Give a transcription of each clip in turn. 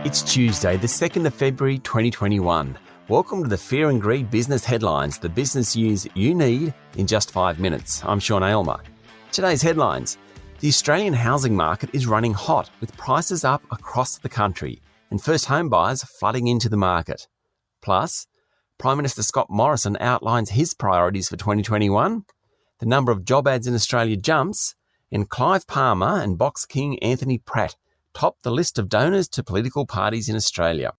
It's Tuesday, the 2nd of February 2021. Welcome to the Fear and Greed Business Headlines, the business news you need in just 5 minutes. I'm Sean Aylmer. Today's headlines. The Australian housing market is running hot, with prices up across the country and first home buyers flooding into the market. Plus, Prime Minister Scott Morrison outlines his priorities for 2021, the number of job ads in Australia jumps, and Clive Palmer and box king Anthony Pratt top the list of donors to political parties in Australia.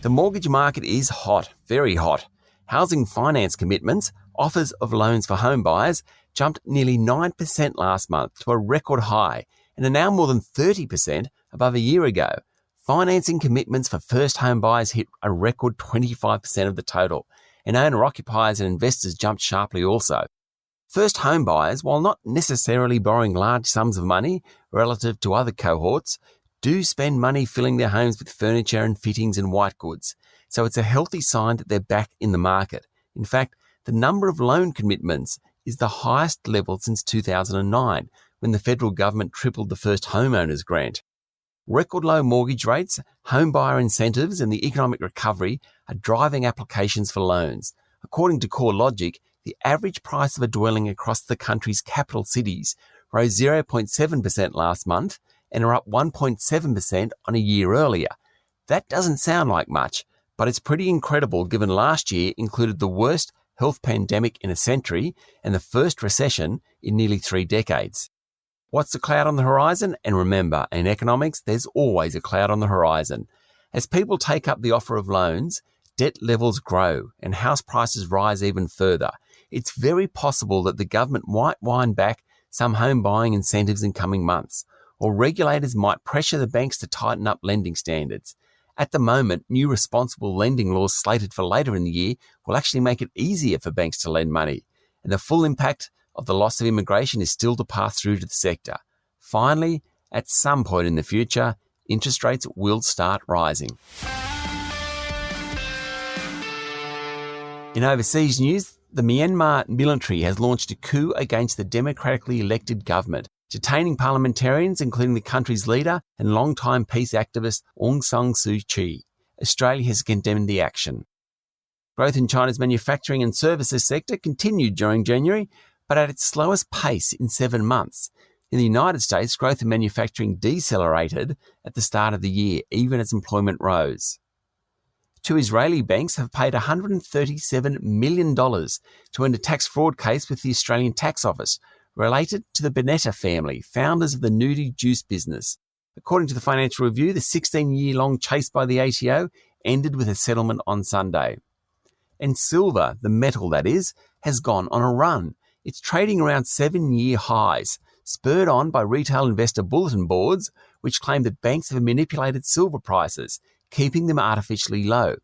The mortgage market is hot, very hot. Housing finance commitments, offers of loans for home buyers, jumped nearly 9% last month to a record high and are now more than 30% above a year ago. Financing commitments for first home buyers hit a record 25% of the total, and owner-occupiers and investors jumped sharply also. First home buyers, while not necessarily borrowing large sums of money relative to other cohorts, do spend money filling their homes with furniture and fittings and white goods. So it's a healthy sign that they're back in the market. In fact, the number of loan commitments is the highest level since 2009, when the federal government tripled the first homeowners grant. Record low mortgage rates, home buyer incentives and the economic recovery are driving applications for loans. According to CoreLogic, the average price of a dwelling across the country's capital cities rose 0.7% last month and are up 1.7% on a year earlier. That doesn't sound like much, but it's pretty incredible given last year included the worst health pandemic in a century and the first recession in nearly 3 decades. What's the cloud on the horizon? And remember, in economics, there's always a cloud on the horizon. As people take up the offer of loans, debt levels grow and house prices rise even further. It's very possible that the government might wind back some home buying incentives in coming months, or regulators might pressure the banks to tighten up lending standards. At the moment, new responsible lending laws slated for later in the year will actually make it easier for banks to lend money, and the full impact of the loss of immigration is still to pass through to the sector. Finally, at some point in the future, interest rates will start rising. In overseas news, the Myanmar military has launched a coup against the democratically elected government, detaining parliamentarians, including the country's leader and longtime peace activist Aung San Suu Kyi. Australia has condemned the action. Growth in China's manufacturing and services sector continued during January, but at its slowest pace in 7 months. In the United States, growth in manufacturing decelerated at the start of the year, even as employment rose. 2 Israeli banks have paid $137 million to end a tax fraud case with the Australian Tax Office related to the Bonetta family, founders of the nudie juice business. According to the Financial Review, the 16-year-long chase by the ATO ended with a settlement on Sunday. And silver, the metal that is, has gone on a run. It's trading around 7-year highs, spurred on by retail investor bulletin boards, which claim that banks have manipulated silver prices, keeping them artificially low.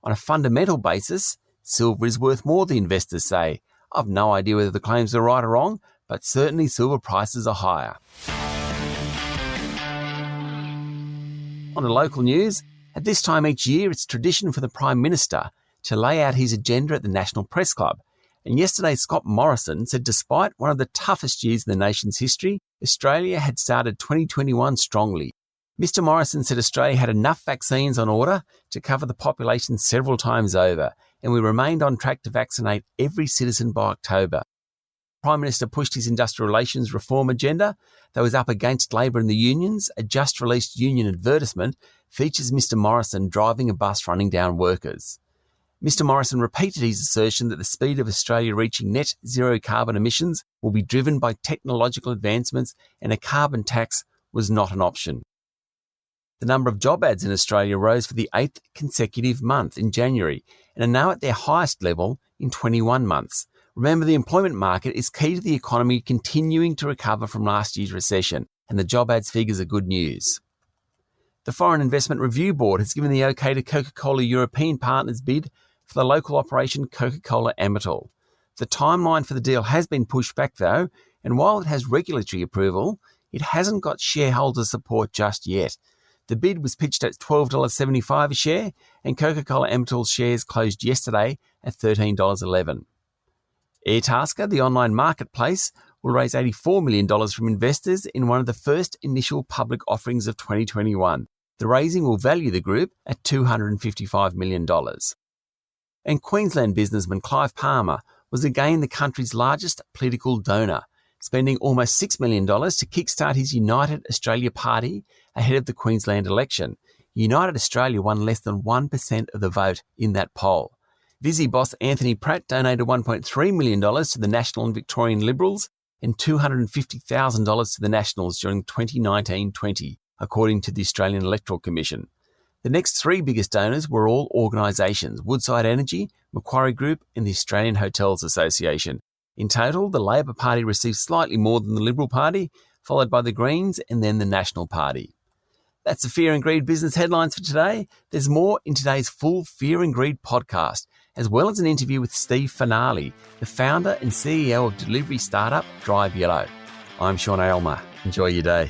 On a fundamental basis, silver is worth more, the investors say. I've no idea whether the claims are right or wrong, but certainly silver prices are higher. On to local news, at this time each year it's tradition for the Prime Minister to lay out his agenda at the National Press Club. And yesterday Scott Morrison said despite one of the toughest years in the nation's history, Australia had started 2021 strongly. Mr Morrison said Australia had enough vaccines on order to cover the population several times over, and we remained on track to vaccinate every citizen by October. The Prime Minister pushed his industrial relations reform agenda that was up against Labor and the unions. A just-released union advertisement features Mr Morrison driving a bus running down workers. Mr Morrison repeated his assertion that the speed of Australia reaching net zero carbon emissions will be driven by technological advancements and a carbon tax was not an option. The number of job ads in Australia rose for the 8th consecutive month in January and are now at their highest level in 21 months. Remember, the employment market is key to the economy continuing to recover from last year's recession, and the job ads figures are good news. The Foreign Investment Review Board has given the OK to Coca-Cola European Partners bid for the local operation Coca-Cola Amatil. The timeline for the deal has been pushed back though, and while it has regulatory approval, it hasn't got shareholder support just yet. The bid was pitched at $12.75 a share, and Coca-Cola Amatil's shares closed yesterday at $13.11. Airtasker, the online marketplace, will raise $84 million from investors in one of the first initial public offerings of 2021. The raising will value the group at $255 million. And Queensland businessman Clive Palmer was again the country's largest political donor, spending almost $6 million to kickstart his United Australia Party ahead of the Queensland election. United Australia won less than 1% of the vote in that poll. Visy boss Anthony Pratt donated $1.3 million to the National and Victorian Liberals and $250,000 to the Nationals during 2019-20, according to the Australian Electoral Commission. The next three biggest donors were all organisations: Woodside Energy, Macquarie Group and the Australian Hotels Association. In total, the Labor Party received slightly more than the Liberal Party, followed by the Greens and then the National Party. That's the Fear and Greed business headlines for today. There's more in today's full Fear and Greed podcast, as well as an interview with Steve Finale, the founder and CEO of delivery startup Drive Yellow. I'm Sean Aylmer. Enjoy your day.